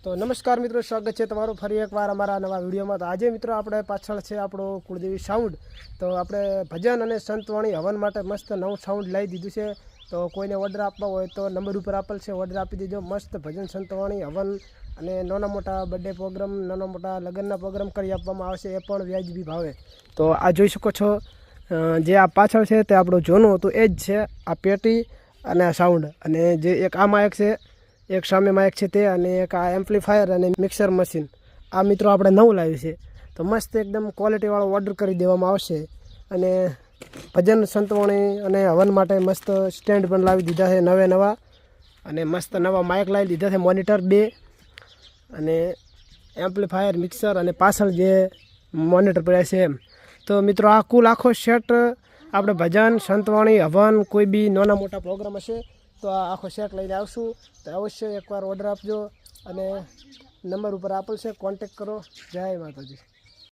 તો નમસ્કાર મિત્રો, સ્વાગત છે તમારું ફરી એકવાર અમારા નવા વિડીયોમાં। તો આજે મિત્રો આપણે પાછળ છે આપણો કુળદેવી સાઉન્ડ। તો આપણે ભજન અને સંતવાણી હવન માટે મસ્ત નવું સાઉન્ડ લાવી દીધું છે। તો કોઈને ઓર્ડર આપવા હોય તો નંબર ઉપર આપેલ છે, ઓર્ડર આપી દેજો। મસ્ત ભજન સંતવાણી હવન અને નાના મોટા બર્થડે પ્રોગ્રામ, નાના મોટા લગ્નના પ્રોગ્રામ કરી આપવામાં આવશે, એ પણ વ્યાજબી ભાવે। તો આ જોઈ શકો છો, જે આ પાછળ છે તે આપણું જોનું હતું એ જ છે, આ પેટી અને આ સાઉન્ડ, અને જે એક આ માઇક છે, એક સામે માઇક છે તે, અને એક આ એમ્પ્લીફાયર અને મિક્સર મશીન, આ મિત્રો આપણે નવું લાવ્યું છે। તો મસ્ત એકદમ ક્વોલિટીવાળો ઓર્ડર કરી દેવામાં આવશે। અને ભજન સંતવાણી અને હવન માટે મસ્ત સ્ટેન્ડ પણ લાવી દીધા છે નવે નવા, અને મસ્ત નવા માઇક લાવી દીધા છે, મોનિટર 2, અને એમ્પ્લીફાયર, મિક્સર, અને પાછળ જે મોનિટર પડ્યા છે એમ। તો મિત્રો આ કુલ આખો સેટ આપણે ભજન સંતવાણી હવન કોઈ બી નાના મોટા પ્રોગ્રામ હશે તો આ આખો સેટ લઈને આવશું। તો અવશ્ય એકવાર ઓર્ડર આપજો, અને નંબર ઉપર આપેલ છે, કોન્ટેક કરો। જય માતાજી।